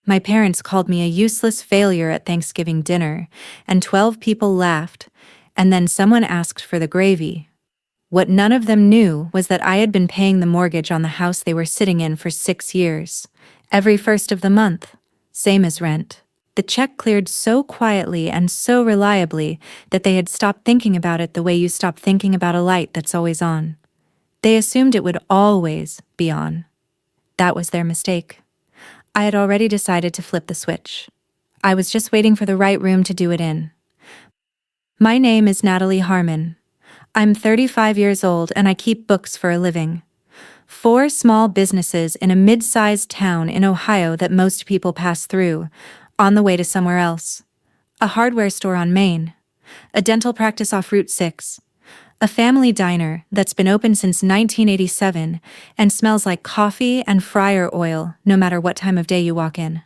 My parents called me a useless failure at Thanksgiving dinner, and 12 people laughed, and then someone asked for the gravy. What none of them knew was that I had been paying the mortgage on the house they were sitting in for 6 years. Every first of the month, same as rent. The check cleared so quietly and so reliably that they had stopped thinking about it the way you stop thinking about a light that's always on. They assumed it would always be on. That was their mistake. I had already decided to flip the switch. I was just waiting for the right room to do it in. My name is Natalie Harmon. I'm 35 years old and I keep books for a living. 4 small businesses in a mid-sized town in Ohio that most people pass through, on the way to somewhere else. A hardware store on Main. A dental practice off Route 6. A family diner that's been open since 1987 and smells like coffee and fryer oil no matter what time of day you walk in.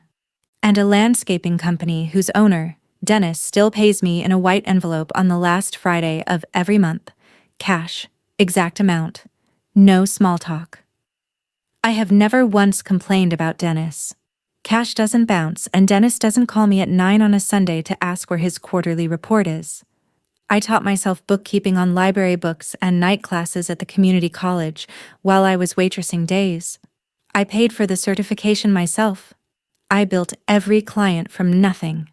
And a landscaping company whose owner, Dennis, still pays me in a white envelope on the last Friday of every month. Cash, exact amount. No small talk. I have never once complained about Dennis. Cash doesn't bounce and Dennis doesn't call me at 9 on a Sunday to ask where his quarterly report is. I taught myself bookkeeping on library books and night classes at the community college while I was waitressing days. I paid for the certification myself. I built every client from nothing.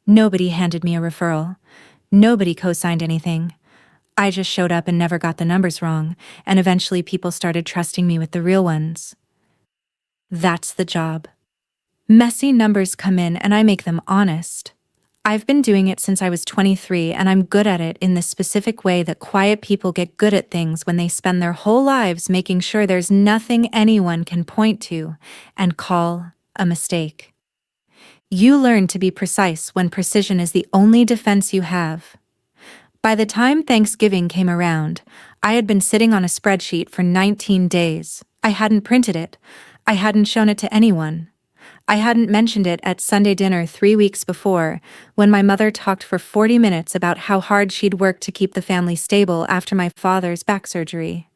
Nobody handed me a referral. Nobody co-signed anything. I just showed up and never got the numbers wrong, and eventually people started trusting me with the real ones. That's the job. Messy numbers come in and I make them honest. I've been doing it since I was 23 and I'm good at it in the specific way that quiet people get good at things when they spend their whole lives making sure there's nothing anyone can point to and call a mistake. You learn to be precise when precision is the only defense you have. By the time Thanksgiving came around, I had been sitting on a spreadsheet for 19 days. I hadn't printed it. I hadn't shown it to anyone. I hadn't mentioned it at Sunday dinner 3 weeks before, when my mother talked for 40 minutes about how hard she'd worked to keep the family stable after my father's back surgery.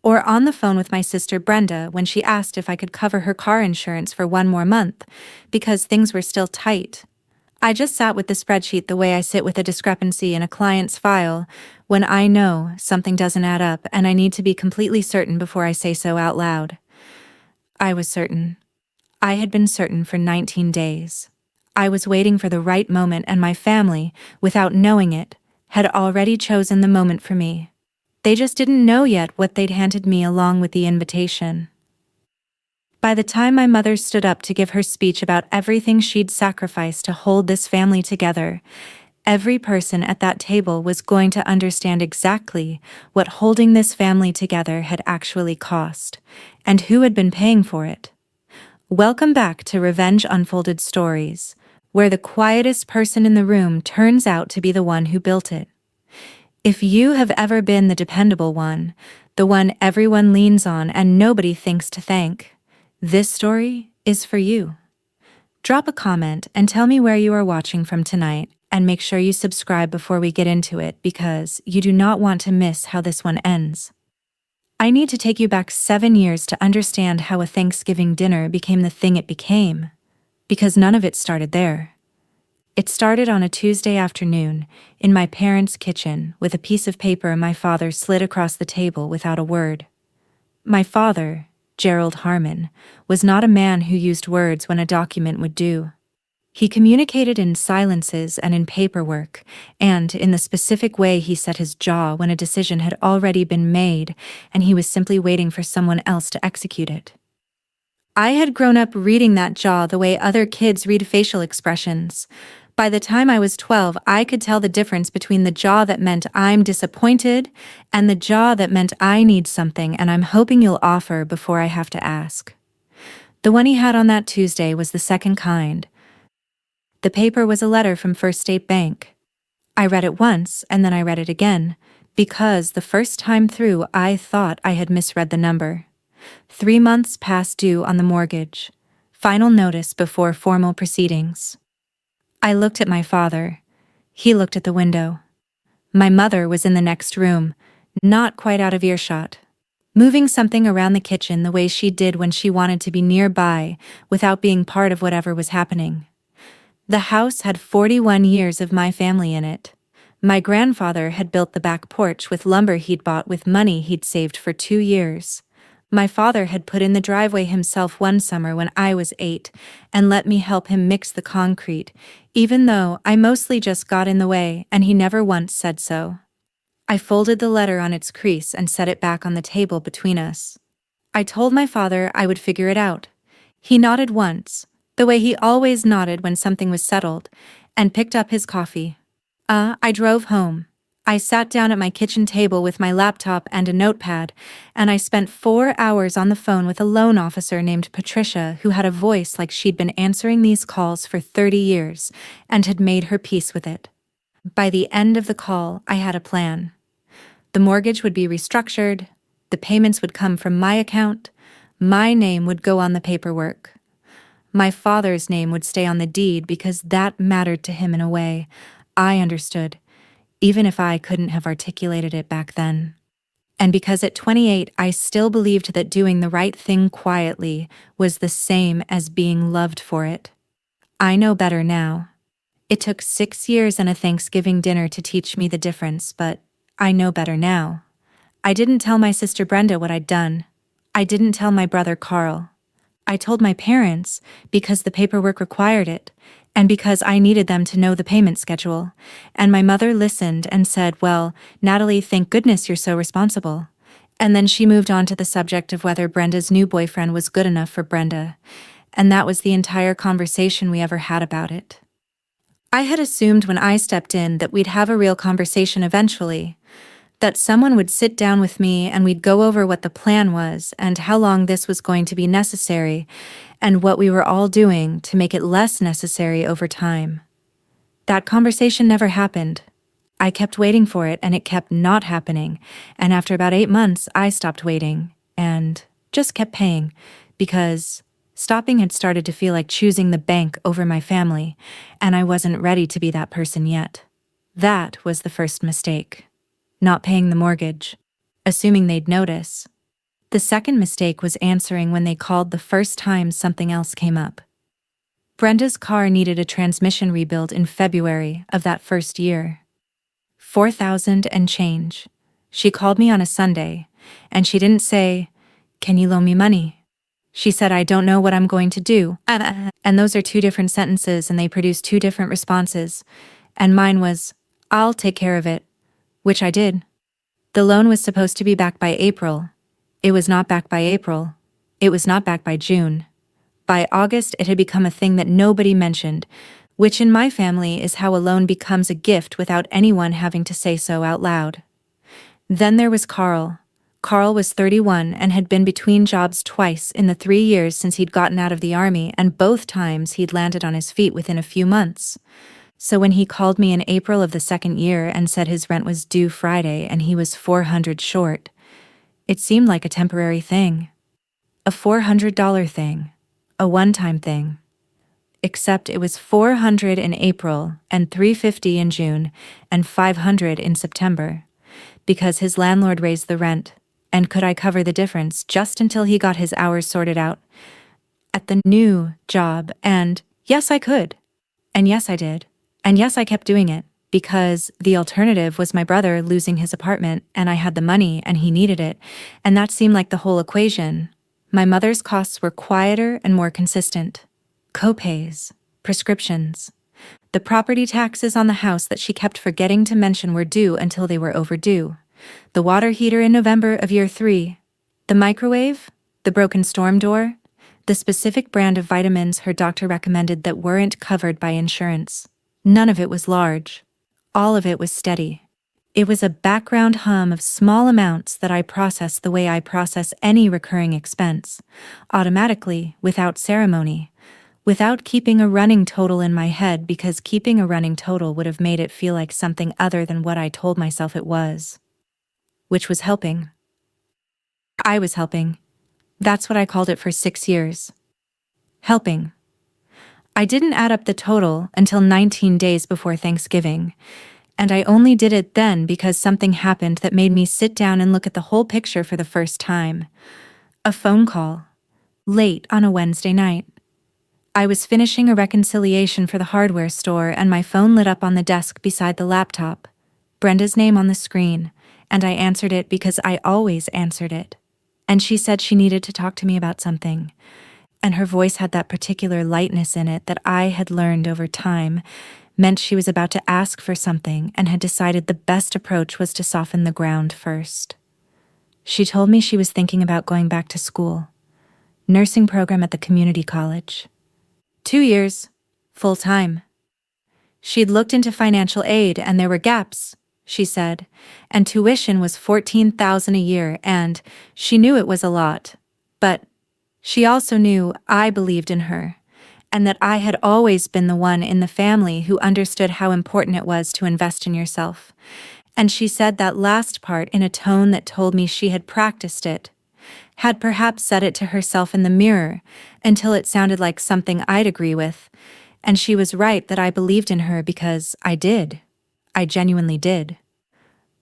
Or on the phone with my sister Brenda when she asked if I could cover her car insurance for 1 more month, because things were still tight. I just sat with the spreadsheet the way I sit with a discrepancy in a client's file, when I know something doesn't add up and I need to be completely certain before I say so out loud. I was certain. I had been certain for 19 days. I was waiting for the right moment and my family, without knowing it, had already chosen the moment for me. They just didn't know yet what they'd handed me along with the invitation. By the time my mother stood up to give her speech about everything she'd sacrificed to hold this family together, every person at that table was going to understand exactly what holding this family together had actually cost, and who had been paying for it. Welcome back to Revenge Unfolded Stories, where the quietest person in the room turns out to be the one who built it. If you have ever been the dependable one, the one everyone leans on and nobody thinks to thank, this story is for you. Drop a comment and tell me where you are watching from tonight, and make sure you subscribe before we get into it because you do not want to miss how this one ends. I need to take you back 7 years to understand how a Thanksgiving dinner became the thing it became, because none of it started there. It started on a Tuesday afternoon in my parents' kitchen with a piece of paper my father slid across the table without a word. My father, Gerald Harmon, was not a man who used words when a document would do. He communicated in silences and in paperwork, and in the specific way he set his jaw when a decision had already been made and he was simply waiting for someone else to execute it. I had grown up reading that jaw the way other kids read facial expressions. By the time I was 12, I could tell the difference between the jaw that meant I'm disappointed and the jaw that meant I need something and I'm hoping you'll offer before I have to ask. The one he had on that Tuesday was the second kind. The paper was a letter from First State Bank. I read it once and then I read it again, because the first time through I thought I had misread the number. 3 months past due on the mortgage. Final notice before formal proceedings. I looked at my father. He looked at the window. My mother was in the next room, not quite out of earshot. moving something around the kitchen the way she did when she wanted to be nearby without being part of whatever was happening. The house had 41 years of my family in it. My grandfather had built the back porch with lumber he'd bought with money he'd saved for 2 years. My father had put in the driveway himself one summer when I was 8 and let me help him mix the concrete, even though I mostly just got in the way and he never once said so. I folded the letter on its crease and set it back on the table between us. I told my father I would figure it out. He nodded once, the way he always nodded when something was settled, and picked up his coffee. I drove home. I sat down at my kitchen table with my laptop and a notepad, and I spent 4 hours on the phone with a loan officer named Patricia who had a voice like she'd been answering these calls for 30 years and had made her peace with it. By the end of the call, I had a plan. The mortgage would be restructured, the payments would come from my account, my name would go on the paperwork. My father's name would stay on the deed because that mattered to him in a way I understood, even if I couldn't have articulated it back then. And because at 28 I still believed that doing the right thing quietly was the same as being loved for it. I know better now. It took 6 years and a Thanksgiving dinner to teach me the difference, but I know better now. I didn't tell my sister Brenda what I'd done. I didn't tell my brother Carl. I told my parents because the paperwork required it, and because I needed them to know the payment schedule. And my mother listened and said, "Well, Natalie, thank goodness you're so responsible." And then she moved on to the subject of whether Brenda's new boyfriend was good enough for Brenda. And that was the entire conversation we ever had about it. I had assumed when I stepped in that we'd have a real conversation eventually, that someone would sit down with me and we'd go over what the plan was and how long this was going to be necessary and what we were all doing to make it less necessary over time. That conversation never happened. I kept waiting for it and it kept not happening, and after about 8 months I stopped waiting and just kept paying because stopping had started to feel like choosing the bank over my family, and I wasn't ready to be that person yet. That was the first mistake. Not paying the mortgage, assuming they'd notice. The second mistake was answering when they called the first time something else came up. Brenda's car needed a transmission rebuild in February of that first year. 4,000 and change. She called me on a Sunday, and she didn't say, "Can you loan me money?" She said, "I don't know what I'm going to do." And those are 2 different sentences and they produce 2 different responses. And mine was, "I'll take care of it," which I did. The loan was supposed to be back by April. It was not back by April. It was not back by June. By August, it had become a thing that nobody mentioned, which in my family is how a loan becomes a gift without anyone having to say so out loud. Then there was Carl. Carl was 31 and had been between jobs twice in the 3 years since he'd gotten out of the army, and both times he'd landed on his feet within a few months. So when he called me in April of the second year and said his rent was due Friday and he was $400 short, it seemed like a temporary thing. A $400 thing. A one-time thing. Except it was $400 in April and $350 in June and $500 in September. Because his landlord raised the rent, and could I cover the difference just until he got his hours sorted out at the new job? And yes, I could. And yes, I did. And yes, I kept doing it, because the alternative was my brother losing his apartment, and I had the money and he needed it, and that seemed like the whole equation. My mother's costs were quieter and more consistent. Co-pays, prescriptions. The property taxes on the house that she kept forgetting to mention were due until they were overdue. The water heater in November of year 3. The microwave, the broken storm door, the specific brand of vitamins her doctor recommended that weren't covered by insurance. None of it was large. All of it was steady. It was a background hum of small amounts that I processed the way I process any recurring expense, automatically, without ceremony, without keeping a running total in my head, because keeping a running total would have made it feel like something other than what I told myself it was. Which was helping. I was helping. That's what I called it for 6 years. Helping. I didn't add up the total until 19 days before Thanksgiving, and I only did it then because something happened that made me sit down and look at the whole picture for the first time. A phone call. Late on a Wednesday night. I was finishing a reconciliation for the hardware store and my phone lit up on the desk beside the laptop. Brenda's name on the screen, and I answered it because I always answered it. And she said she needed to talk to me about something. And her voice had that particular lightness in it that I had learned over time meant she was about to ask for something and had decided the best approach was to soften the ground first. She told me she was thinking about going back to school. Nursing program at the community college. 2 years. Full-time. She'd looked into financial aid and there were gaps, she said, and tuition was $14,000 a year and she knew it was a lot. But she also knew I believed in her and that I had always been the one in the family who understood how important it was to invest in yourself. And she said that last part in a tone that told me she had practiced it, had perhaps said it to herself in the mirror until it sounded like something I'd agree with, and she was right that I believed in her because I did. I genuinely did.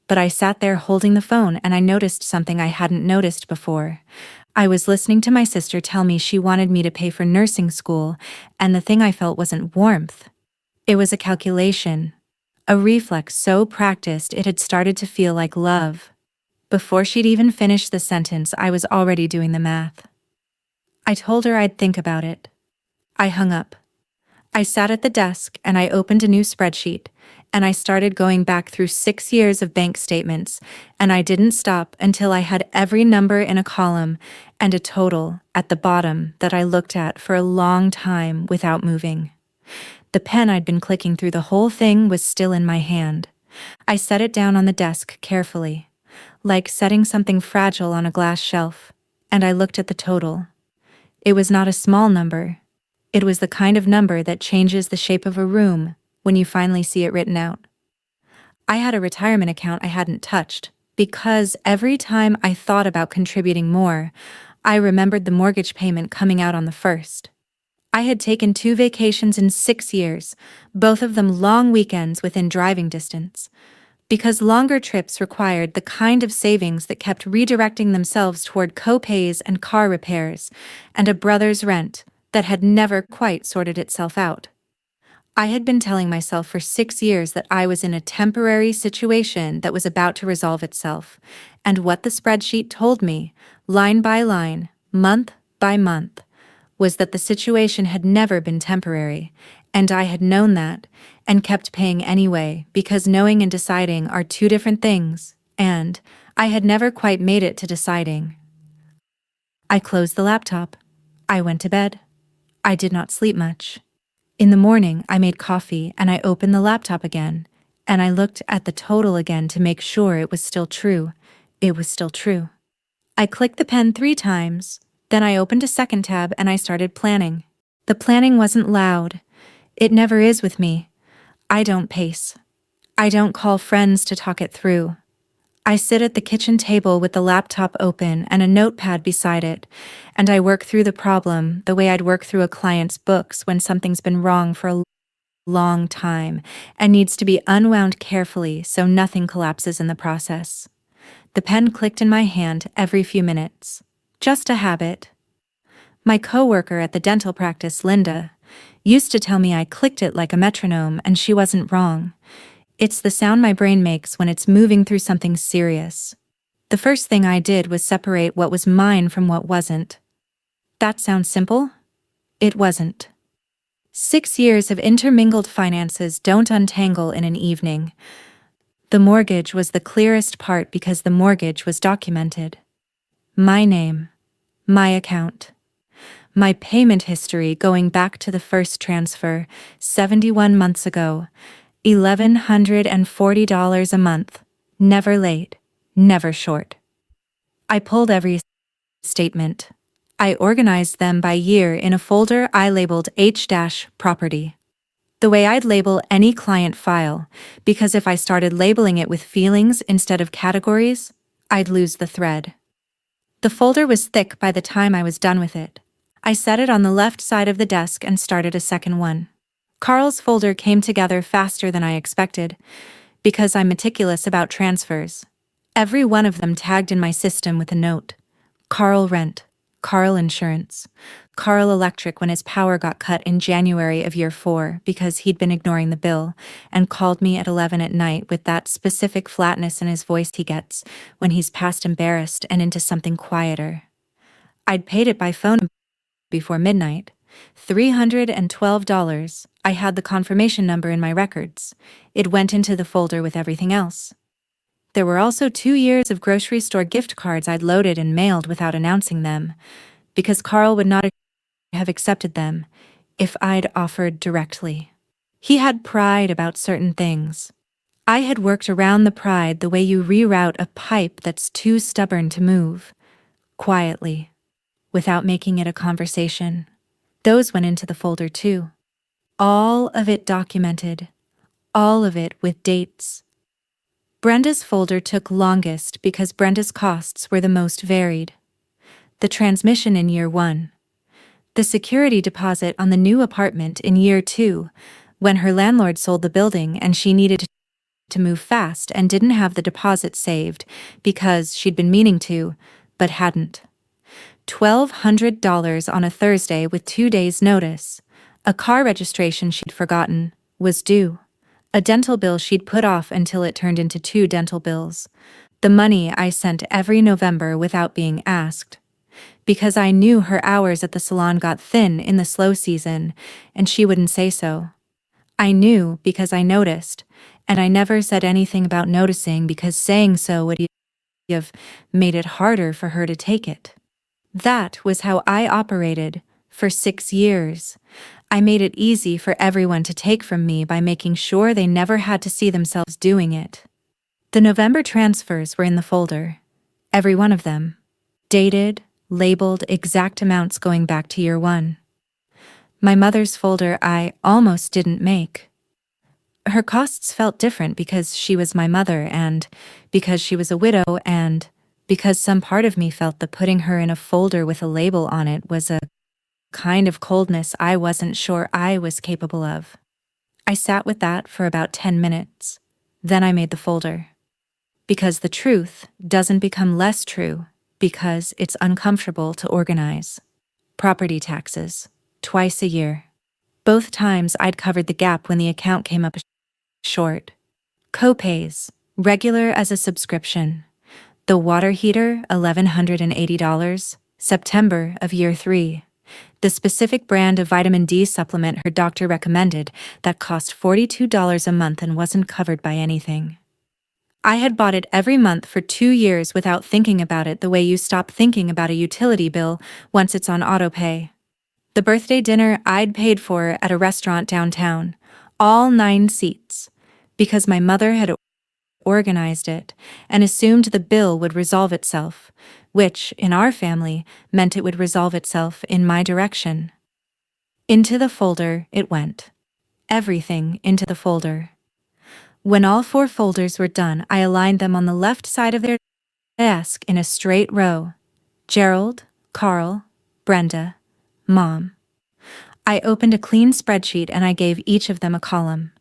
But I sat there holding the phone and I noticed something I hadn't noticed before. I was listening to my sister tell me she wanted me to pay for nursing school, and the thing I felt wasn't warmth. It was a calculation. A reflex so practiced it had started to feel like love. Before she'd even finished the sentence, I was already doing the math. I told her I'd think about it. I hung up. I sat at the desk and I opened a new spreadsheet, and I started going back through 6 years of bank statements, and I didn't stop until I had every number in a column and a total at the bottom that I looked at for a long time without moving. The pen I'd been clicking through the whole thing was still in my hand. I set it down on the desk carefully, like setting something fragile on a glass shelf, and I looked at the total. It was not a small number. It was the kind of number that changes the shape of a room when you finally see it written out. I had a retirement account I hadn't touched, because every time I thought about contributing more, I remembered the mortgage payment coming out on the 1st. I had taken 2 vacations in 6 years, both of them long weekends within driving distance, because longer trips required the kind of savings that kept redirecting themselves toward co-pays and car repairs, and a brother's rent that had never quite sorted itself out. I had been telling myself for 6 years that I was in a temporary situation that was about to resolve itself, and what the spreadsheet told me, line by line, month by month, was that the situation had never been temporary, and I had known that, and kept paying anyway, because knowing and deciding are 2 different things, and I had never quite made it to deciding. I closed the laptop. I went to bed. I did not sleep much. In the morning, I made coffee and I opened the laptop again, and I looked at the total again to make sure it was still true. It was still true. I clicked the pen 3 times, then I opened a second tab and I started planning. The planning wasn't loud. It never is with me. I don't pace. I don't call friends to talk it through. I sit at the kitchen table with the laptop open and a notepad beside it, and I work through the problem the way I'd work through a client's books when something's been wrong for a long time and needs to be unwound carefully so nothing collapses in the process. The pen clicked in my hand every few minutes. Just a habit. My coworker at the dental practice, Linda, used to tell me I clicked it like a metronome, and she wasn't wrong. It's the sound my brain makes when it's moving through something serious. The first thing I did was separate what was mine from what wasn't. That sounds simple? It wasn't. 6 years of intermingled finances don't untangle in an evening. The mortgage was the clearest part because the mortgage was documented. My name, my account, my payment history going back to the first transfer 71 months ago, $1,140 a month, never late, never short. I pulled every statement. I organized them by year in a folder I labeled H-property. The way I'd label any client file, because if I started labeling it with feelings instead of categories, I'd lose the thread. The folder was thick by the time I was done with it. I set it on the left side of the desk and started a second one. Carl's folder came together faster than I expected, Because I'm meticulous about transfers. Every one of them tagged in my system with a note. Carl Rent, Carl Insurance, Carl Electric when his power got cut in January of year 4 because he'd been ignoring the bill and called me at 11 at night with that specific flatness in his voice he gets when he's past embarrassed and into something quieter. I'd paid it by phone before midnight. $312. I had the confirmation number in my records. It went into the folder with everything else. There were also 2 years of grocery store gift cards I'd loaded and mailed without announcing them, because Carl would not have accepted them if I'd offered directly. He had pride about certain things. I had worked around the pride the way you reroute a pipe that's too stubborn to move, quietly, without making it a conversation. Those went into the folder too. All of it documented, all of it with dates. Brenda's folder took longest because Brenda's costs were the most varied. The transmission in year 1. The security deposit on the new apartment in year 2, when her landlord sold the building and she needed to move fast and didn't have the deposit saved because she'd been meaning to, but hadn't. $1,200 on a Thursday with 2 days' notice. A car registration she'd forgotten was due. A dental bill she'd put off until it turned into 2 dental bills. The money I sent every November without being asked. Because I knew her hours at the salon got thin in the slow season, and she wouldn't say so. I knew because I noticed, and I never said anything about noticing because saying so would have made it harder for her to take it. That was how I operated for 6 years. I made it easy for everyone to take from me by making sure they never had to see themselves doing it. The November transfers were in the folder. Every one of them. Dated, labeled, exact amounts going back to year 1. My mother's folder I almost didn't make. Her costs felt different because she was my mother and because she was a widow and because some part of me felt that putting her in a folder with a label on it was a kind of coldness I wasn't sure I was capable of. I sat with that for about 10 minutes. Then I made the folder. Because the truth doesn't become less true because it's uncomfortable to organize. Property taxes, twice a year. Both times I'd covered the gap when the account came up short. Co-pays, regular as a subscription. The water heater, $1,180, September of year 3. The specific brand of vitamin D supplement her doctor recommended that cost $42 a month and wasn't covered by anything. I had bought it every month for 2 years without thinking about it the way you stop thinking about a utility bill once it's on autopay. The birthday dinner I'd paid for at a restaurant downtown, all 9 seats, because my mother had organized it and assumed the bill would resolve itself, which, in our family, meant it would resolve itself in my direction. Into the folder it went. Everything into the folder. When all 4 folders were done, I aligned them on the left side of their desk in a straight row. Gerald, Carl, Brenda, Mom. I opened a clean spreadsheet and I gave each of them a column.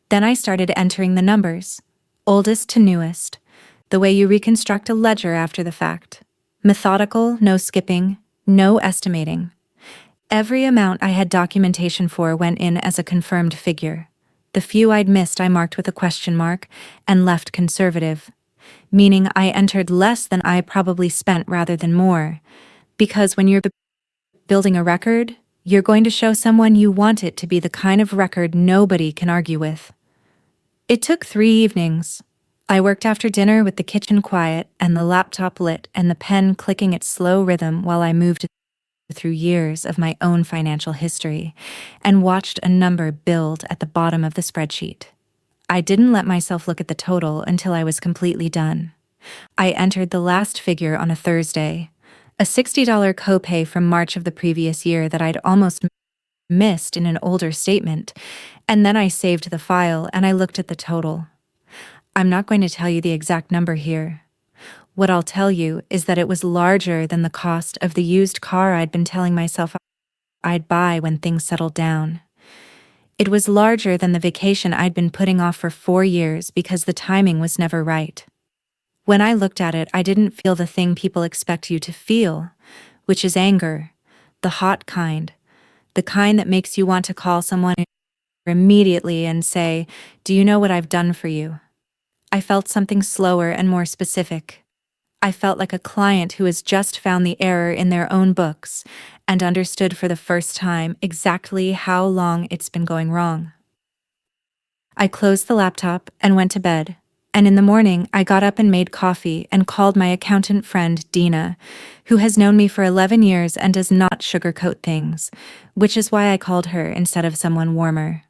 Then I started entering the numbers, oldest to newest, the way you reconstruct a ledger after the fact. Methodical, no skipping, no estimating. Every amount I had documentation for went in as a confirmed figure. The few I'd missed I marked with a question mark and left conservative, meaning I entered less than I probably spent rather than more, because when you're building a record, you're going to show someone you want it to be the kind of record nobody can argue with. It took 3 evenings. I worked after dinner with the kitchen quiet and the laptop lit and the pen clicking its slow rhythm while I moved through years of my own financial history and watched a number build at the bottom of the spreadsheet. I didn't let myself look at the total until I was completely done. I entered the last figure on a Thursday, a $60 copay from March of the previous year that I'd almost missed in an older statement, and then I saved the file and I looked at the total. I'm not going to tell you the exact number here. What I'll tell you is that it was larger than the cost of the used car I'd been telling myself I'd buy when things settled down. It was larger than the vacation I'd been putting off for 4 years because the timing was never right. When I looked at it, I didn't feel the thing people expect you to feel, which is anger, the hot kind, the kind that makes you want to call someone immediately and say, "Do you know what I've done for you?" I felt something slower and more specific. I felt like a client who has just found the error in their own books and understood for the first time exactly how long it's been going wrong. I closed the laptop and went to bed, and in the morning I got up and made coffee and called my accountant friend Dina, who has known me for 11 years and does not sugarcoat things, which is why I called her instead of someone warmer.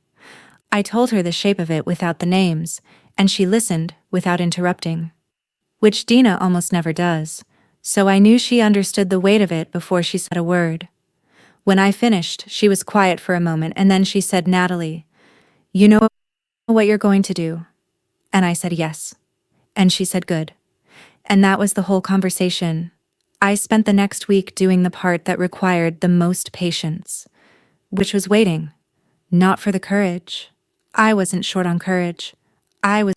I told her the shape of it without the names, and she listened without interrupting, which Dina almost never does, so I knew she understood the weight of it before she said a word. When I finished, she was quiet for a moment and then she said, "Natalie, you know what you're going to do?" And I said yes. And she said good. And that was the whole conversation. I spent the next week doing the part that required the most patience, which was waiting, not for the courage. I wasn't short on courage. I was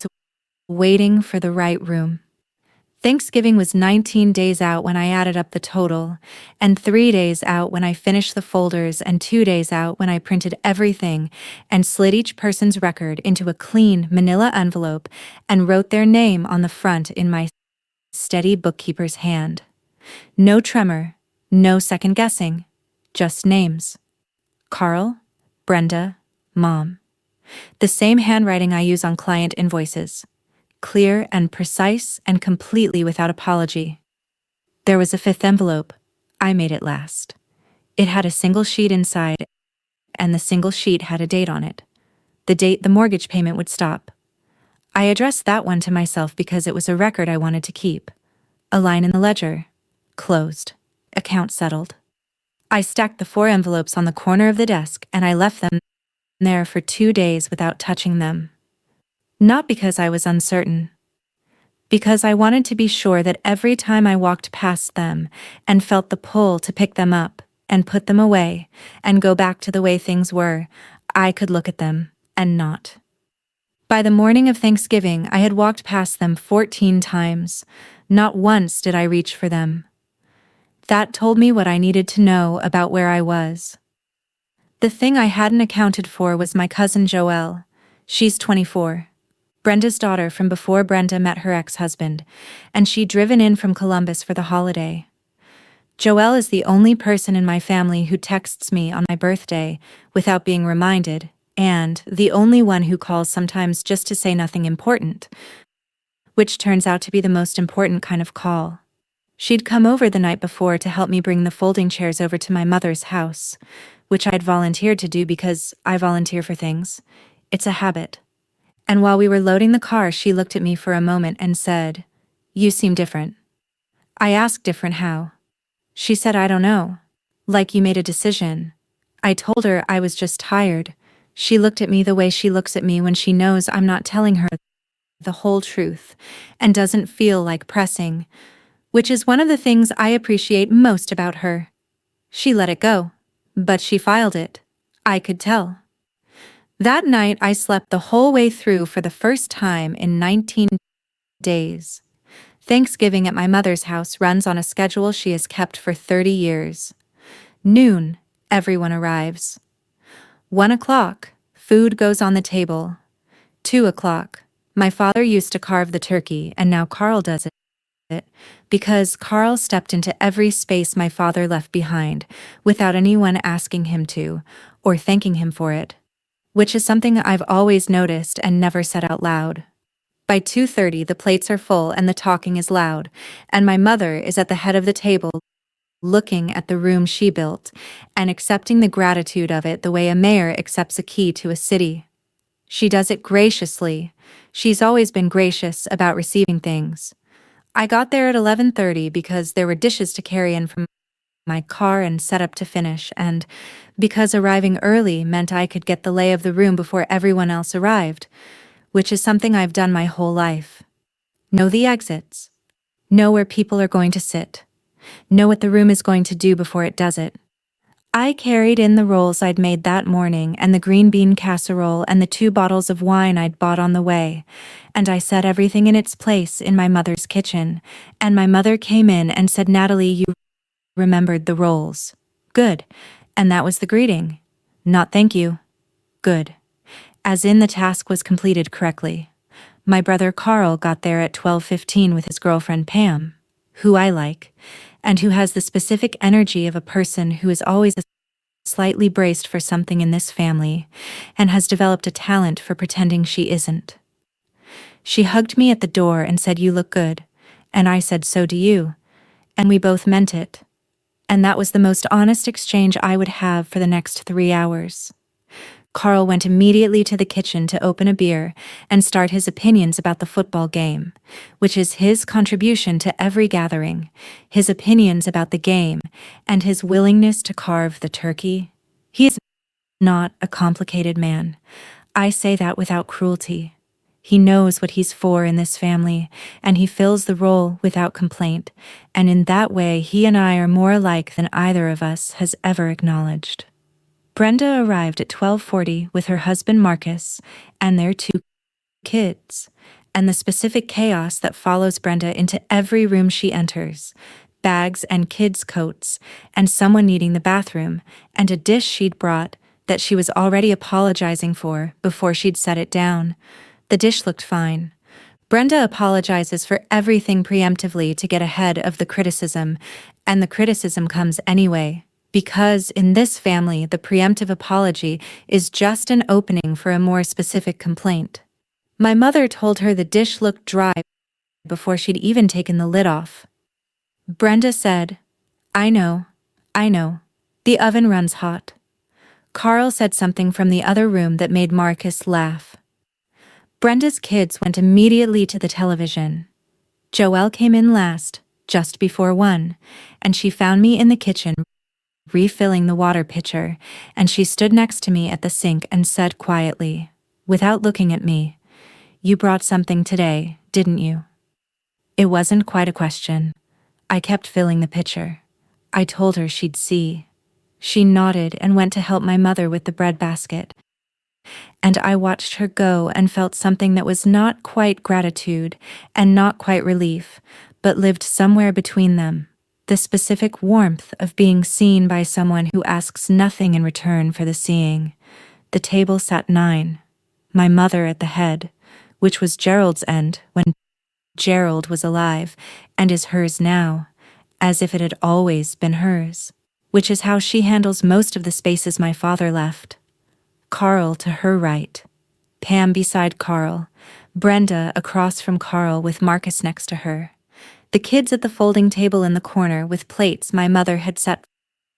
waiting for the right room. Thanksgiving was 19 days out when I added up the total, and 3 days out when I finished the folders, and 2 days out when I printed everything and slid each person's record into a clean manila envelope and wrote their name on the front in my steady bookkeeper's hand. No tremor, no second guessing, just names. Carl, Brenda, Mom. The same handwriting I use on client invoices. Clear and precise and completely without apology. There was a fifth envelope. I made it last. It had a single sheet inside, and the single sheet had a date on it. The date the mortgage payment would stop. I addressed that one to myself because it was a record I wanted to keep. A line in the ledger. Closed. Account settled. I stacked the 4 envelopes on the corner of the desk and I left them there for 2 days without touching them. Not because I was uncertain. Because I wanted to be sure that every time I walked past them and felt the pull to pick them up and put them away and go back to the way things were, I could look at them and not. By the morning of Thanksgiving, I had walked past them 14 times. Not once did I reach for them. That told me what I needed to know about where I was. The thing I hadn't accounted for was my cousin Joelle. She's 24. Brenda's daughter from before Brenda met her ex-husband, and she'd driven in from Columbus for the holiday. Joelle is the only person in my family who texts me on my birthday without being reminded, and the only one who calls sometimes just to say nothing important, which turns out to be the most important kind of call. She'd come over the night before to help me bring the folding chairs over to my mother's house, which I'd volunteered to do because I volunteer for things. It's a habit. And while we were loading the car, she looked at me for a moment and said, "You seem different." I asked different how. She said, "I don't know. Like you made a decision." I told her I was just tired. She looked at me the way she looks at me when she knows I'm not telling her the whole truth and doesn't feel like pressing, which is one of the things I appreciate most about her. She let it go, but she filed it. I could tell. That night I slept the whole way through for the first time in 19 days. Thanksgiving at my mother's house runs on a schedule she has kept for 30 years. Noon, everyone arrives. 1 o'clock, food goes on the table. 2 o'clock, my father used to carve the turkey and now Carl does it, because Carl stepped into every space my father left behind without anyone asking him to or thanking him for it, which is something I've always noticed and never said out loud. By 2:30 the plates are full and the talking is loud, and my mother is at the head of the table looking at the room she built and accepting the gratitude of it the way a mayor accepts a key to a city. She does it graciously. She's always been gracious about receiving things. I got there at 11:30 because there were dishes to carry in from my car and set up to finish, and because arriving early meant I could get the lay of the room before everyone else arrived, which is something I've done my whole life. Know the exits. Know where people are going to sit. Know what the room is going to do before it does it. I carried in the rolls I'd made that morning and the green bean casserole and the 2 bottles of wine I'd bought on the way, and I set everything in its place in my mother's kitchen, and my mother came in and said, "Natalie, you remembered the rolls. Good." And that was the greeting. Not thank you. Good. As in the task was completed correctly. My brother Carl got there at 12:15 with his girlfriend Pam, who I like, and who has the specific energy of a person who is always slightly braced for something in this family, and has developed a talent for pretending she isn't. She hugged me at the door and said, "You look good," and I said, "So do you," and we both meant it. And that was the most honest exchange I would have for the next 3 hours. Carl went immediately to the kitchen to open a beer and start his opinions about the football game, which is his contribution to every gathering, his opinions about the game, and his willingness to carve the turkey. He is not a complicated man. I say that without cruelty. He knows what he's for in this family, and he fills the role without complaint, and in that way he and I are more alike than either of us has ever acknowledged. Brenda arrived at 12:40 with her husband Marcus and their 2 kids, and the specific chaos that follows Brenda into every room she enters, bags and kids' coats, and someone needing the bathroom, and a dish she'd brought that she was already apologizing for before she'd set it down. The dish looked fine. Brenda apologizes for everything preemptively to get ahead of the criticism, and the criticism comes anyway. Because in this family, the preemptive apology is just an opening for a more specific complaint. My mother told her the dish looked dry before she'd even taken the lid off. Brenda said, I know. The oven runs hot." Carl said something from the other room that made Marcus laugh. Brenda's kids went immediately to the television. Joelle came in last, just before 1, and she found me in the kitchen refilling the water pitcher, and she stood next to me at the sink and said quietly, without looking at me, "You brought something today, didn't you?" It wasn't quite a question. I kept filling the pitcher. I told her she'd see. She nodded and went to help my mother with the bread basket. And I watched her go and felt something that was not quite gratitude and not quite relief, but lived somewhere between them. The specific warmth of being seen by someone who asks nothing in return for the seeing. The table sat 9. My mother at the head, which was Gerald's end when Gerald was alive, and is hers now, as if it had always been hers, which is how she handles most of the spaces my father left. Carl to her right, Pam beside Carl, Brenda across from Carl with Marcus next to her. The kids at the folding table in the corner with plates my mother had set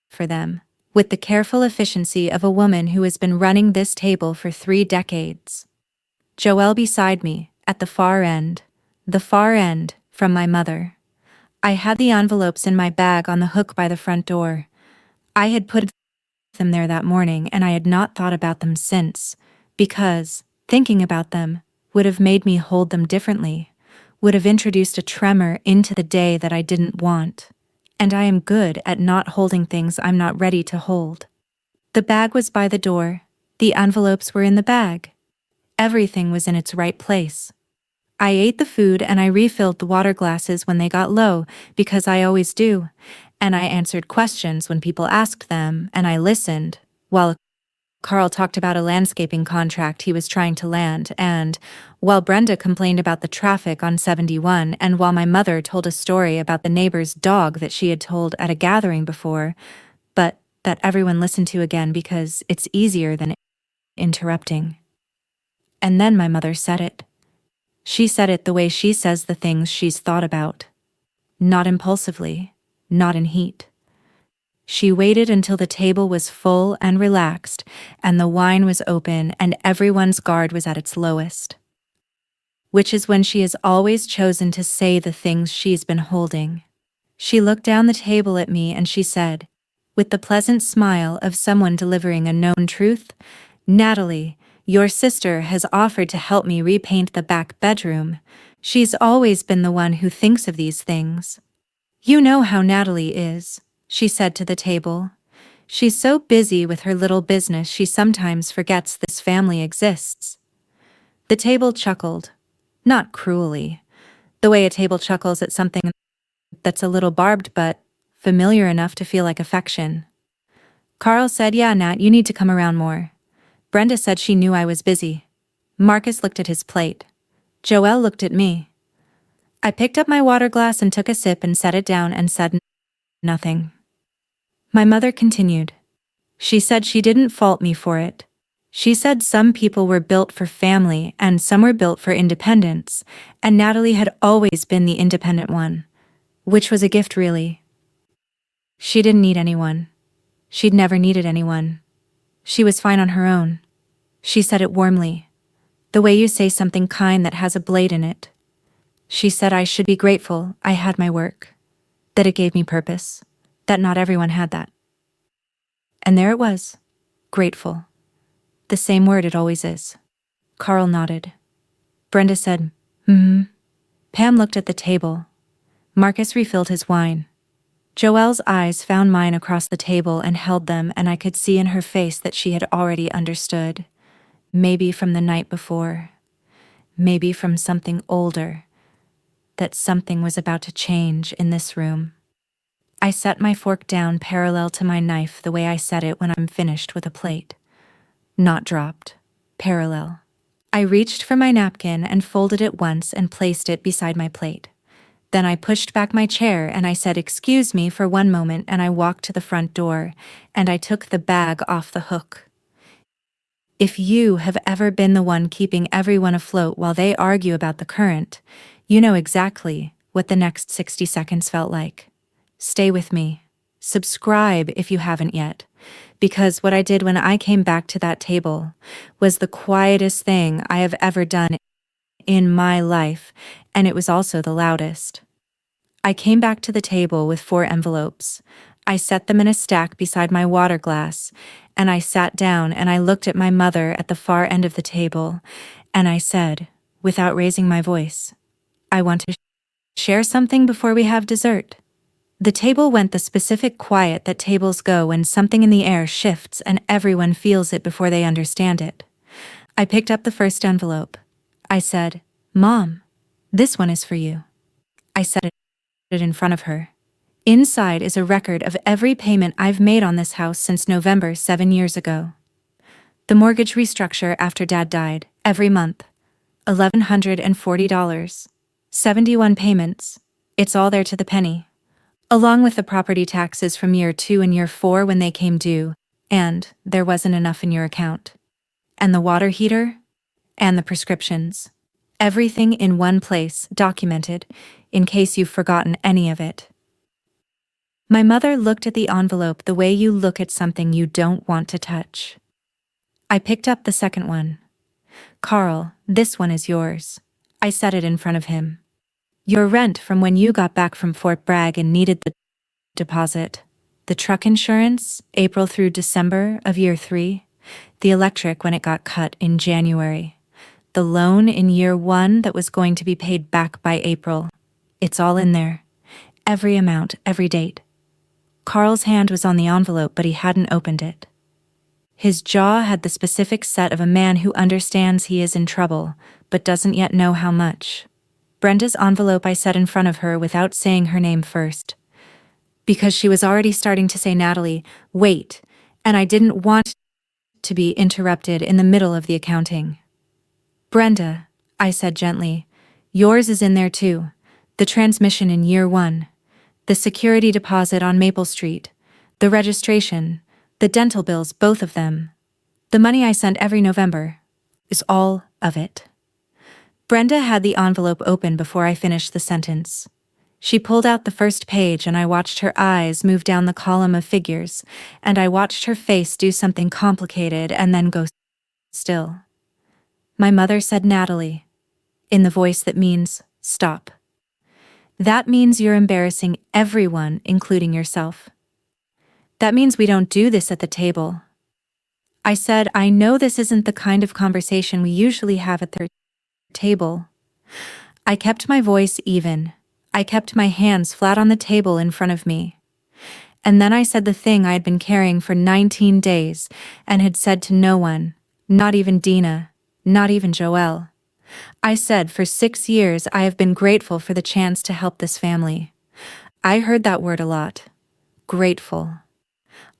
for them, with the careful efficiency of a woman who has been running this table for 3 decades. Joelle beside me, at the far end from my mother. I had the envelopes in my bag on the hook by the front door. I had put them there that morning and I had not thought about them since, because thinking about them would have made me hold them differently, would have introduced a tremor into the day that I didn't want. And I am good at not holding things I'm not ready to hold. The bag was by the door. The envelopes were in the bag. Everything was in its right place. I ate the food and I refilled the water glasses when they got low, because I always do, and I answered questions when people asked them, and I listened, while Carl talked about a landscaping contract he was trying to land, and while Brenda complained about the traffic on 71, and while my mother told a story about the neighbor's dog that she had told at a gathering before, but that everyone listened to again because it's easier than interrupting. And then my mother said it. She said it the way she says the things she's thought about. Not impulsively, not in heat. She waited until the table was full and relaxed, and the wine was open and everyone's guard was at its lowest. Which is when she has always chosen to say the things she's been holding. She looked down the table at me and she said, with the pleasant smile of someone delivering a known truth, "Natalie, your sister has offered to help me repaint the back bedroom. She's always been the one who thinks of these things. You know how Natalie is," she said to the table. She's so busy with her little business she sometimes forgets this family exists. The table chuckled. Not cruelly. The way a table chuckles at something that's a little barbed but familiar enough to feel like affection. Carl said, "Yeah, Nat, you need to come around more." Brenda said she knew I was busy. Marcus looked at his plate. Joelle looked at me. I picked up my water glass and took a sip and set it down and said nothing. My mother continued. She said she didn't fault me for it. She said some people were built for family and some were built for independence, and Natalie had always been the independent one, which was a gift really. She didn't need anyone. She'd never needed anyone. She was fine on her own. She said it warmly. The way you say something kind that has a blade in it. She said I should be grateful I had my work. That it gave me purpose. That not everyone had that. And there it was. Grateful. The same word it always is. Carl nodded. Brenda said, "Hmm." Pam looked at the table. Marcus refilled his wine. Joelle's eyes found mine across the table and held them, and I could see in her face that she had already understood. Maybe from the night before. Maybe from something older. That something was about to change in this room. I set my fork down parallel to my knife the way I set it when I'm finished with a plate. Not dropped. Parallel. I reached for my napkin and folded it once and placed it beside my plate. Then I pushed back my chair and I said, "Excuse me," for one moment, and I walked to the front door, and I took the bag off the hook. If you have ever been the one keeping everyone afloat while they argue about the current, you know exactly what the next 60 seconds felt like. Stay with me. Subscribe if you haven't yet, because what I did when I came back to that table was the quietest thing I have ever done in my life, and it was also the loudest. I came back to the table with 4 envelopes. I set them in a stack beside my water glass, and I sat down and I looked at my mother at the far end of the table, and I said, without raising my voice, "I want to share something before we have dessert." The table went the specific quiet that tables go when something in the air shifts and everyone feels it before they understand it. I picked up the first envelope. I said, "Mom, this one is for you." I set it in front of her. Inside is a record of every payment I've made on this house since November 7 years ago. The mortgage restructure after Dad died, every month. $1,140. 71 payments. It's all there to the penny. Along with the property taxes from year 2 and year 4 when they came due, and there wasn't enough in your account. And the water heater, and the prescriptions. Everything in one place, documented, in case you've forgotten any of it. My mother looked at the envelope the way you look at something you don't want to touch. I picked up the second one. "Carl, this one is yours." I set it in front of him. "Your rent from when you got back from Fort Bragg and needed the deposit. The truck insurance, April through December of year 3. The electric when it got cut in January. The loan in year 1 that was going to be paid back by April. It's all in there. Every amount, every date." Carl's hand was on the envelope, but he hadn't opened it. His jaw had the specific set of a man who understands he is in trouble, but doesn't yet know how much. Brenda's envelope I set in front of her without saying her name first. Because she was already starting to say Natalie, wait, and I didn't want to be interrupted in the middle of the accounting. "Brenda," I said gently, "yours is in there too. The transmission in year 1. The security deposit on Maple Street. The registration. The dental bills, both of them. The money I sent every November. Is all of it." Brenda had the envelope open before I finished the sentence. She pulled out the first page and I watched her eyes move down the column of figures, and I watched her face do something complicated and then go still. My mother said Natalie, in the voice that means stop. That means you're embarrassing everyone, including yourself. That means we don't do this at the table. I said, "I know this isn't the kind of conversation we usually have at the table." I kept my voice even. I kept my hands flat on the table in front of me. And then I said the thing I had been carrying for 19 days and had said to no one, not even Dina, not even Joelle. I said for 6 years I have been grateful for the chance to help this family. I heard that word a lot. Grateful.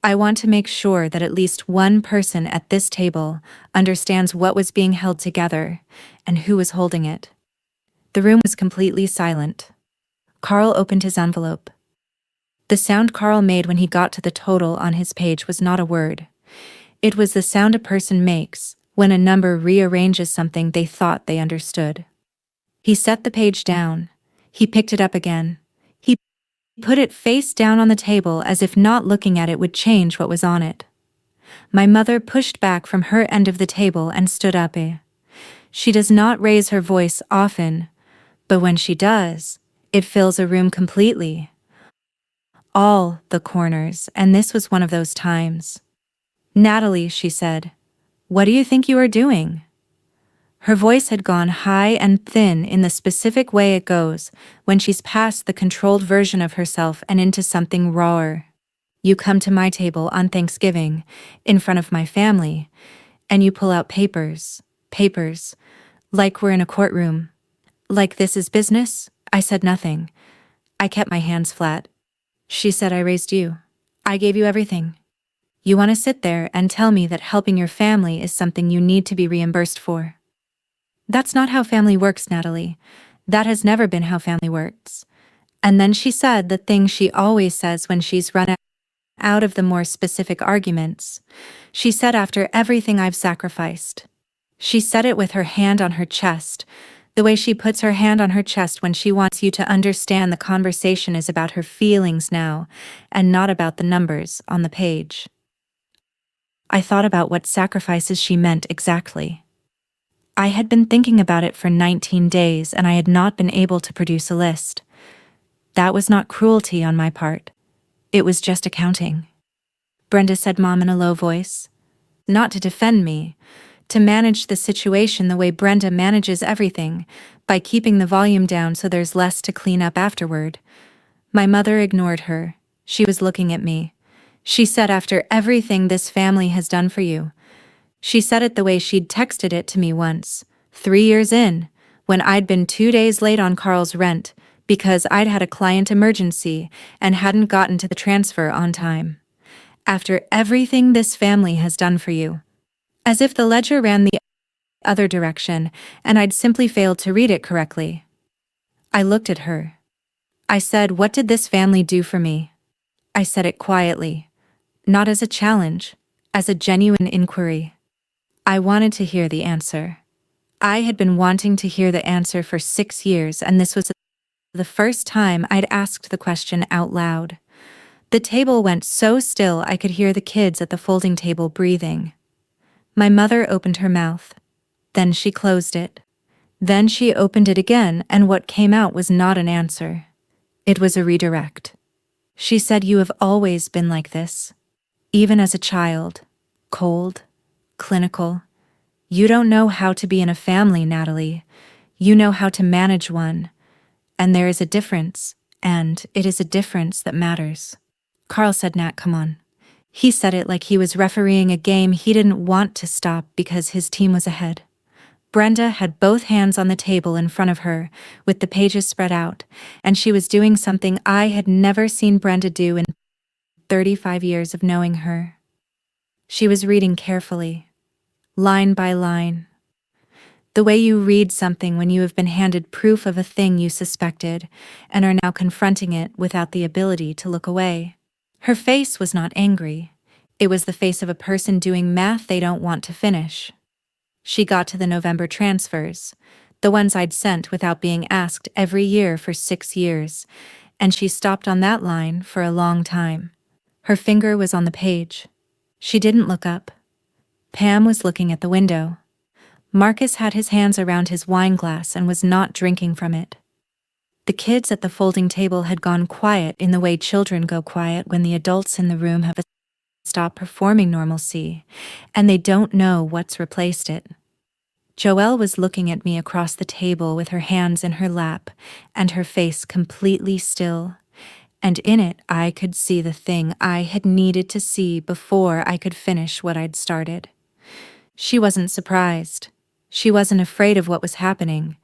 I want to make sure that at least one person at this table understands what was being held together and who was holding it. The room was completely silent. Carl opened his envelope. The sound Carl made when he got to the total on his page was not a word. It was the sound a person makes when a number rearranges something they thought they understood. He set the page down. He picked it up again. He put it face down on the table as if not looking at it would change what was on it. My mother pushed back from her end of the table and stood up. She does not raise her voice often, but when she does, it fills a room completely. All the corners, and this was one of those times. "Natalie," she said, "what do you think you are doing?" Her voice had gone high and thin in the specific way it goes when she's past the controlled version of herself and into something rawer. "You come to my table on Thanksgiving, in front of my family, and you pull out papers, like we're in a courtroom. Like this is business?" I said nothing. I kept my hands flat. She said, "I raised you. I gave you everything. You want to sit there and tell me that helping your family is something you need to be reimbursed for? That's not how family works, Natalie. That has never been how family works." And then she said the thing she always says when she's run out of the more specific arguments. She said, "After everything I've sacrificed." She said it with her hand on her chest, the way she puts her hand on her chest when she wants you to understand the conversation is about her feelings now, and not about the numbers on the page. I thought about what sacrifices she meant exactly. I had been thinking about it for 19 days and I had not been able to produce a list. That was not cruelty on my part. It was just accounting. Brenda said, "Mom," in a low voice. Not to defend me, to manage the situation the way Brenda manages everything, by keeping the volume down so there's less to clean up afterward. My mother ignored her. She was looking at me. She said, "After everything this family has done for you." She said it the way she'd texted it to me once, 3 years in, when I'd been 2 days late on Carl's rent because I'd had a client emergency and hadn't gotten to the transfer on time. "After everything this family has done for you." As if the ledger ran the other direction and I'd simply failed to read it correctly. I looked at her. I said, "What did this family do for me?" I said it quietly, not as a challenge, as a genuine inquiry. I wanted to hear the answer. I had been wanting to hear the answer for 6 years, and this was the first time I'd asked the question out loud. The table went so still I could hear the kids at the folding table breathing. My mother opened her mouth. Then she closed it. Then she opened it again, and what came out was not an answer. It was a redirect. She said, "You have always been like this. Even as a child. Cold. Clinical. You don't know how to be in a family, Natalie. You know how to manage one. And there is a difference, and it is a difference that matters." Carl said, "Nat, come on." He said it like he was refereeing a game he didn't want to stop because his team was ahead. Brenda had both hands on the table in front of her, with the pages spread out, and she was doing something I had never seen Brenda do in 35 years of knowing her. She was reading carefully, line by line. The way you read something when you have been handed proof of a thing you suspected and are now confronting it without the ability to look away. Her face was not angry. It was the face of a person doing math they don't want to finish. She got to the November transfers, the ones I'd sent without being asked every year for 6 years, and she stopped on that line for a long time. Her finger was on the page. She didn't look up. Pam was looking at the window. Marcus had his hands around his wine glass and was not drinking from it. The kids at the folding table had gone quiet in the way children go quiet when the adults in the room have stopped performing normalcy, and they don't know what's replaced it. Joelle was looking at me across the table with her hands in her lap and her face completely still, and in it I could see the thing I had needed to see before I could finish what I'd started. She wasn't surprised. She wasn't afraid of what was happening.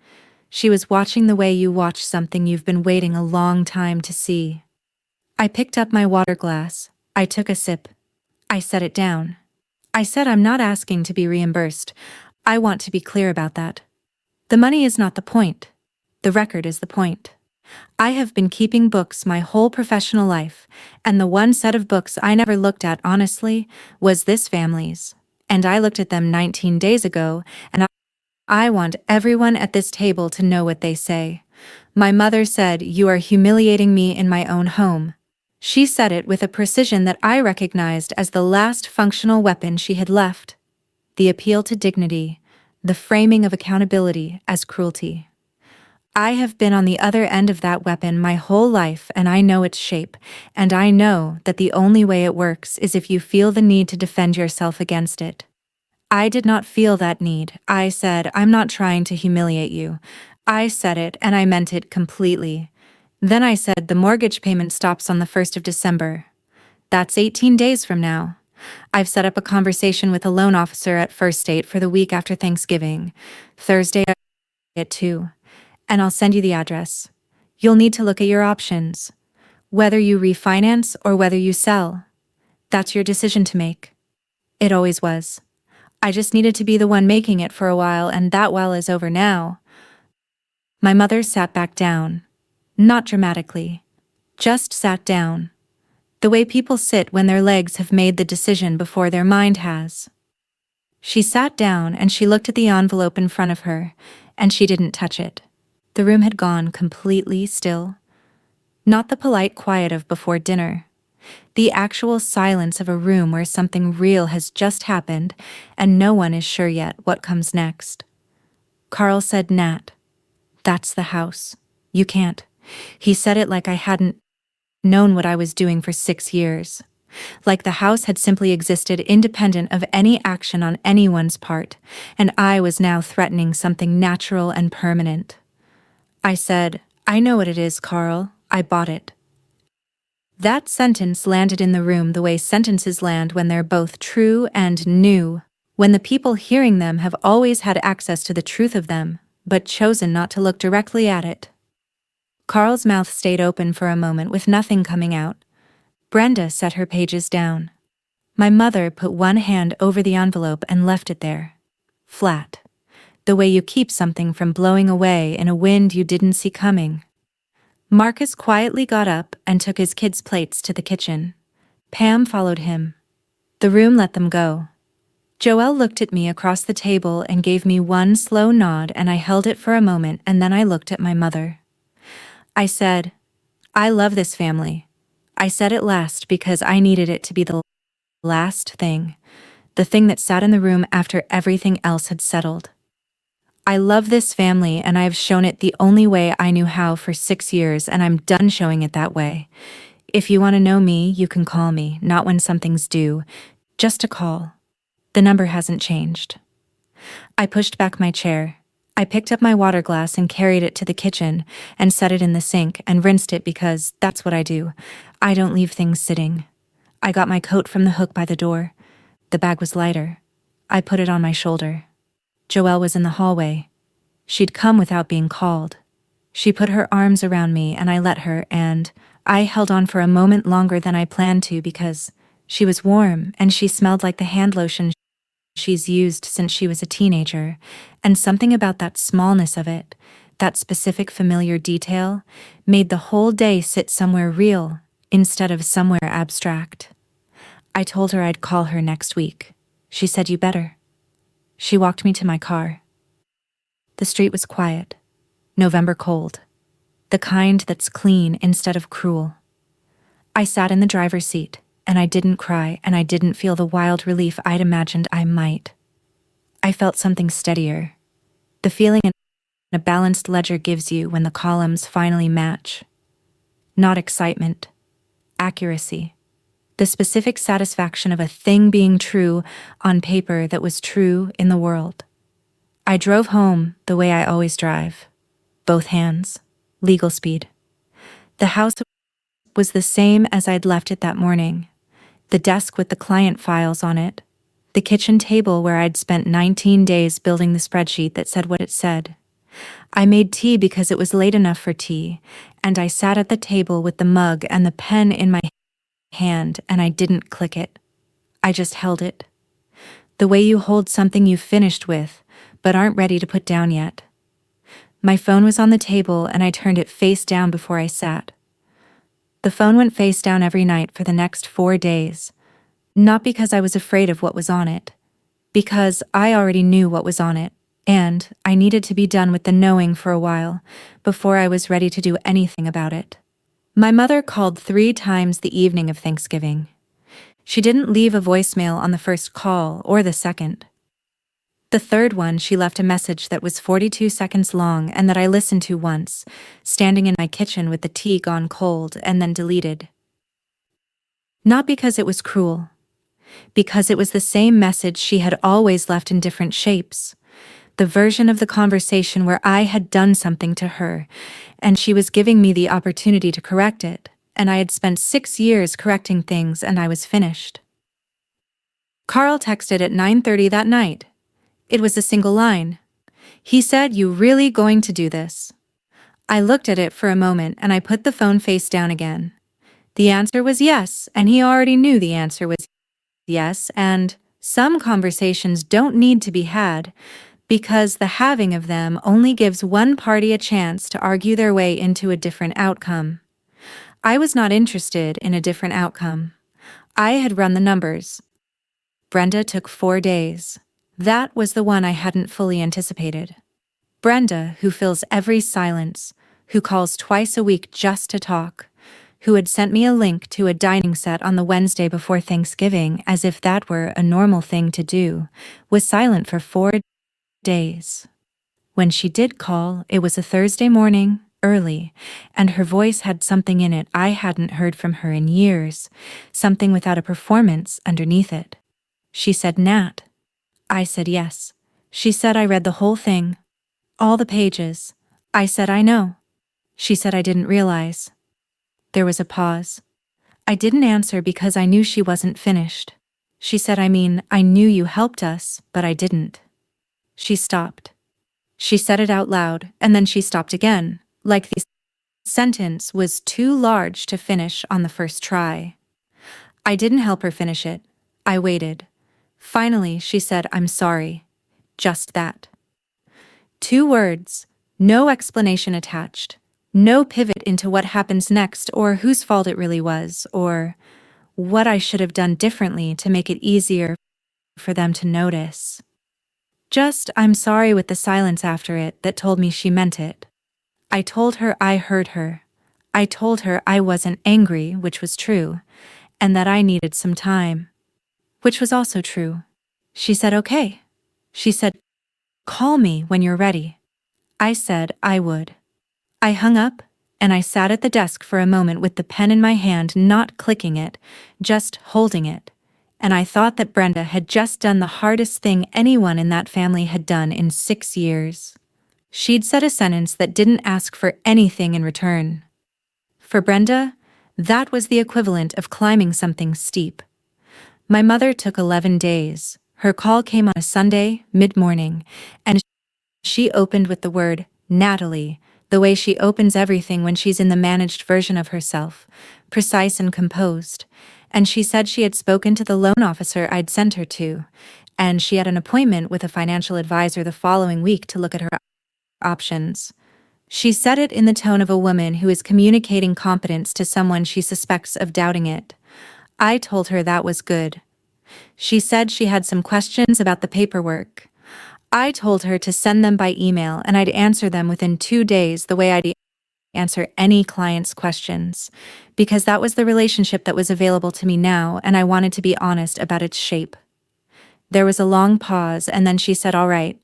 She was watching the way you watch something you've been waiting a long time to see. I picked up my water glass. I took a sip. I set it down. I said, I'm not asking to be reimbursed. I want to be clear about that. The money is not the point. The record is the point. I have been keeping books my whole professional life, and the one set of books I never looked at honestly was this family's. And I looked at them 19 days ago, and I want everyone at this table to know what they say. My mother said, "You are humiliating me in my own home." She said it with a precision that I recognized as the last functional weapon she had left. The appeal to dignity, the framing of accountability as cruelty. I have been on the other end of that weapon my whole life, and I know its shape, and I know that the only way it works is if you feel the need to defend yourself against it. I did not feel that need. I said, I'm not trying to humiliate you. I said it, and I meant it completely. Then I said, the mortgage payment stops on the 1st of December. That's 18 days from now. I've set up a conversation with a loan officer at First State for the week after Thanksgiving, Thursday at 2. And I'll send you the address. You'll need to look at your options. Whether you refinance or whether you sell. That's your decision to make. It always was. I just needed to be the one making it for a while, and that while is over now. My mother sat back down. Not dramatically. Just sat down. The way people sit when their legs have made the decision before their mind has. She sat down and she looked at the envelope in front of her, and she didn't touch it. The room had gone completely still. Not the polite quiet of before dinner. The actual silence of a room where something real has just happened and no one is sure yet what comes next. Carl said, Nat, that's the house. You can't. He said it like I hadn't known what I was doing for 6 years. Like the house had simply existed independent of any action on anyone's part, and I was now threatening something natural and permanent. I said, I know what it is, Carl. I bought it. That sentence landed in the room the way sentences land when they're both true and new, when the people hearing them have always had access to the truth of them, but chosen not to look directly at it. Carl's mouth stayed open for a moment with nothing coming out. Brenda set her pages down. My mother put one hand over the envelope and left it there. Flat. The way you keep something from blowing away in a wind you didn't see coming. Marcus quietly got up and took his kids' plates to the kitchen. Pam followed him. The room let them go. Joelle looked at me across the table and gave me one slow nod, and I held it for a moment, and then I looked at my mother. I said, I love this family. I said it last because I needed it to be the last thing, the thing that sat in the room after everything else had settled. I love this family, and I have shown it the only way I knew how for 6 years, and I'm done showing it that way. If you want to know me, you can call me, not when something's due, just a call. The number hasn't changed. I pushed back my chair. I picked up my water glass and carried it to the kitchen and set it in the sink and rinsed it because that's what I do. I don't leave things sitting. I got my coat from the hook by the door. The bag was lighter. I put it on my shoulder. Joelle was in the hallway. She'd come without being called. She put her arms around me and I let her, and I held on for a moment longer than I planned to because she was warm and she smelled like the hand lotion she's used since she was a teenager, and something about that smallness of it, that specific familiar detail, made the whole day sit somewhere real instead of somewhere abstract. I told her I'd call her next week. She said, you better. She walked me to my car. The street was quiet, November cold, the kind that's clean instead of cruel. I sat in the driver's seat, and I didn't cry, and I didn't feel the wild relief I'd imagined I might. I felt something steadier, the feeling a balanced ledger gives you when the columns finally match. Not excitement, accuracy, the specific satisfaction of a thing being true on paper that was true in the world. I drove home the way I always drive, both hands, legal speed. The house was the same as I'd left it that morning. The desk with the client files on it. The kitchen table where I'd spent 19 days building the spreadsheet that said what it said. I made tea because it was late enough for tea, and I sat at the table with the mug and the pen in my hand, and I didn't click it. I just held it. The way you hold something you've finished with, but aren't ready to put down yet. My phone was on the table and I turned it face down before I sat. The phone went face down every night for the next 4 days. Not because I was afraid of what was on it. Because I already knew what was on it, and I needed to be done with the knowing for a while before I was ready to do anything about it. My mother called 3 times the evening of Thanksgiving. She didn't leave a voicemail on the first call or the second. The third one, she left a message that was 42 seconds long and that I listened to once, standing in my kitchen with the tea gone cold, and then deleted. Not because it was cruel. Because it was the same message she had always left in different shapes. The version of the conversation where I had done something to her, and she was giving me the opportunity to correct it, and I had spent 6 years correcting things and I was finished. Carl texted at 9:30 that night. It was a single line. He said, "You really going to do this?" I looked at it for a moment and I put the phone face down again. The answer was yes, and he already knew the answer was yes, and some conversations don't need to be had because the having of them only gives one party a chance to argue their way into a different outcome. I was not interested in a different outcome. I had run the numbers. Brenda took 4 days. That was the one I hadn't fully anticipated. Brenda, who fills every silence, who calls twice a week just to talk, who had sent me a link to a dining set on the Wednesday before Thanksgiving as if that were a normal thing to do, was silent for 4 days. When she did call, it was a Thursday morning, early, and her voice had something in it I hadn't heard from her in years, something without a performance underneath it. She said, "Nat." I said yes. She said I read the whole thing. All the pages. I said I know. She said I didn't realize. There was a pause. I didn't answer because I knew she wasn't finished. She said, I knew you helped us, but I didn't." She stopped. She said it out loud, and then she stopped again, like the sentence was too large to finish on the first try. I didn't help her finish it. I waited. Finally, she said, "I'm sorry." Just that. 2 words, no explanation attached, no pivot into what happens next or whose fault it really was, or what I should have done differently to make it easier for them to notice. Just, "I'm sorry," with the silence after it that told me she meant it. I told her I heard her. I told her I wasn't angry, which was true, and that I needed some time, which was also true. She said, "Okay." She said, "Call me when you're ready." I said I would. I hung up, and I sat at the desk for a moment with the pen in my hand, not clicking it, just holding it, and I thought that Brenda had just done the hardest thing anyone in that family had done in 6 years. She'd said a sentence that didn't ask for anything in return. For Brenda, that was the equivalent of climbing something steep. My mother took 11 days. Her call came on a Sunday, mid-morning, and she opened with the word, "Natalie," the way she opens everything when she's in the managed version of herself, precise and composed. And she said she had spoken to the loan officer I'd sent her to, and she had an appointment with a financial advisor the following week to look at her options. She said it in the tone of a woman who is communicating competence to someone she suspects of doubting it. I told her that was good. She said she had some questions about the paperwork. I told her to send them by email and I'd answer them within 2 days the way I'd answer any client's questions, because that was the relationship that was available to me now, and I wanted to be honest about its shape. There was a long pause, and then she said, "All right."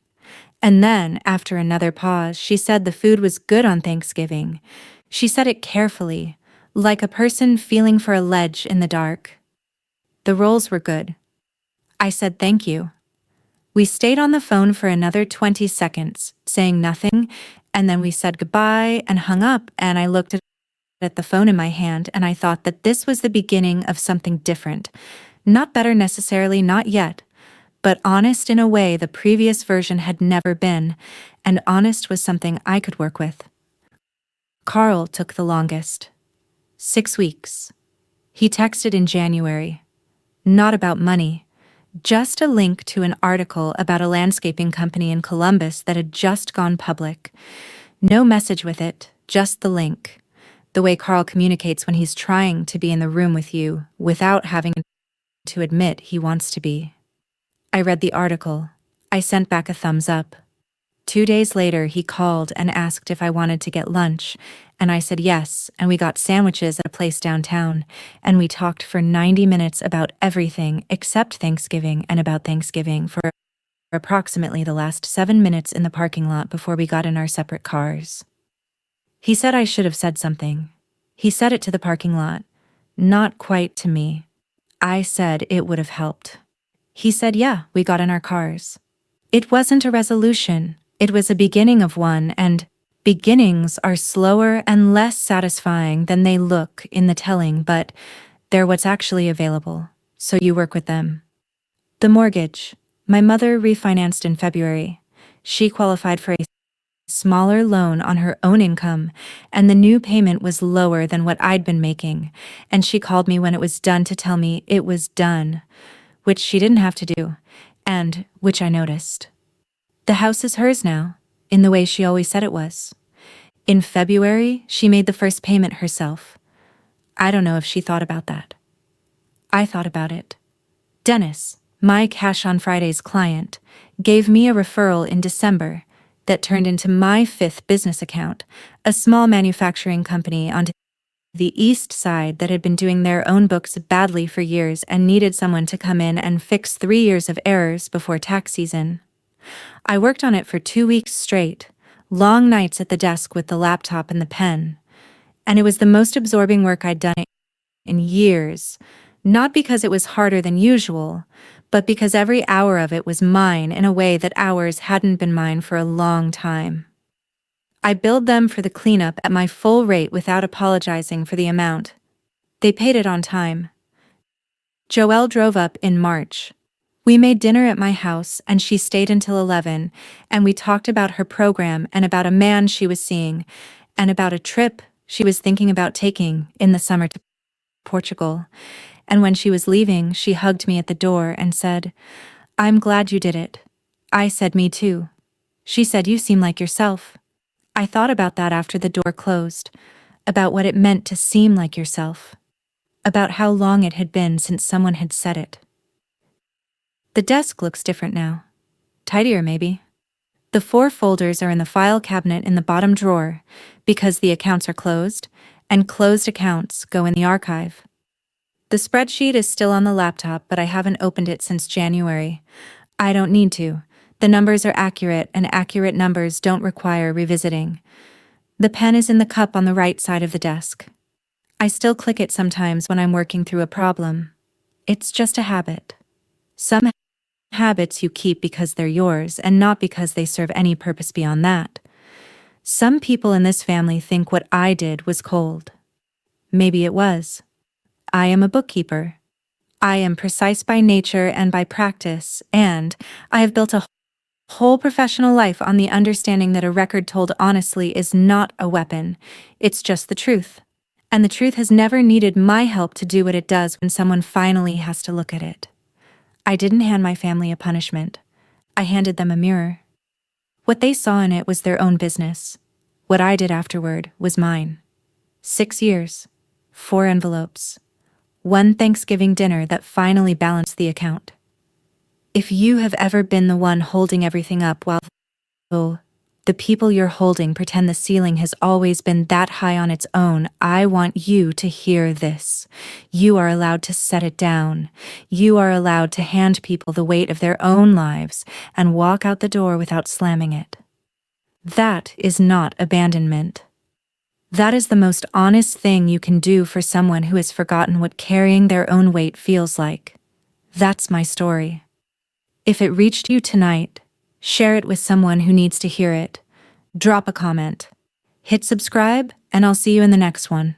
And then, after another pause, she said the food was good on Thanksgiving. She said it carefully, like a person feeling for a ledge in the dark. The rolls were good. I said thank you. We stayed on the phone for another 20 seconds, saying nothing, and then we said goodbye and hung up, and I looked at at the phone in my hand and I thought that this was the beginning of something different. Not better necessarily, not yet, but honest in a way the previous version had never been, and honest was something I could work with. Carl took the longest. 6 weeks. He texted in January. Not about money. Just a link to an article about a landscaping company in Columbus that had just gone public. No message with it, just the link. The way Carl communicates when he's trying to be in the room with you without having to admit he wants to be. I read the article. I sent back a thumbs up. 2 days later, he called and asked if I wanted to get lunch, and I said yes, and we got sandwiches at a place downtown, and we talked for 90 minutes about everything except Thanksgiving and about Thanksgiving for approximately the last 7 minutes in the parking lot before we got in our separate cars. He said I should have said something. He said it to the parking lot. Not quite to me. I said it would have helped. He said, yeah, we got in our cars. It wasn't a resolution. It was a beginning of one, and beginnings are slower and less satisfying than they look in the telling, but they're what's actually available, so you work with them. The mortgage. My mother refinanced in February. She qualified for a smaller loan on her own income, and the new payment was lower than what I'd been making, and she called me when it was done to tell me it was done, which she didn't have to do, and which I noticed. The house is hers now, in the way she always said it was. In February, she made the first payment herself. I don't know if she thought about that. I thought about it. Dennis, my Cash on Fridays client, gave me a referral in December that turned into my 5th business account, a small manufacturing company on the east side that had been doing their own books badly for years and needed someone to come in and fix 3 years of errors before tax season. I worked on it for 2 weeks straight, long nights at the desk with the laptop and the pen, and it was the most absorbing work I'd done in years, not because it was harder than usual, but because every hour of it was mine in a way that hours hadn't been mine for a long time. I billed them for the cleanup at my full rate without apologizing for the amount. They paid it on time. Joelle drove up in March. We made dinner at my house and she stayed until 11, and we talked about her program and about a man she was seeing, and about a trip she was thinking about taking in the summer to Portugal. And when she was leaving, she hugged me at the door and said, "I'm glad you did it." I said, "Me too." She said, "You seem like yourself." I thought about that after the door closed, about what it meant to seem like yourself, about how long it had been since someone had said it. The desk looks different now. Tidier, maybe. The 4 folders are in the file cabinet in the bottom drawer because the accounts are closed, and closed accounts go in the archive. The spreadsheet is still on the laptop, but I haven't opened it since January. I don't need to. The numbers are accurate, and accurate numbers don't require revisiting. The pen is in the cup on the right side of the desk. I still click it sometimes when I'm working through a problem. It's just a habit. Some habits you keep because they're yours and not because they serve any purpose beyond that. Some people in this family think what I did was cold. Maybe it was. I am a bookkeeper. I am precise by nature and by practice, and I have built a whole professional life on the understanding that a record told honestly is not a weapon. It's just the truth. And the truth has never needed my help to do what it does when someone finally has to look at it. I didn't hand my family a punishment. I handed them a mirror. What they saw in it was their own business. What I did afterward was mine. 6 years, 4 envelopes, 1 Thanksgiving dinner that finally balanced the account. If you have ever been the one holding everything up while the people you're holding pretend the ceiling has always been that high on its own, I want you to hear this. You are allowed to set it down. You are allowed to hand people the weight of their own lives and walk out the door without slamming it. That is not abandonment. That is the most honest thing you can do for someone who has forgotten what carrying their own weight feels like. That's my story. If it reached you tonight, share it with someone who needs to hear it. Drop a comment. Hit subscribe, and I'll see you in the next one.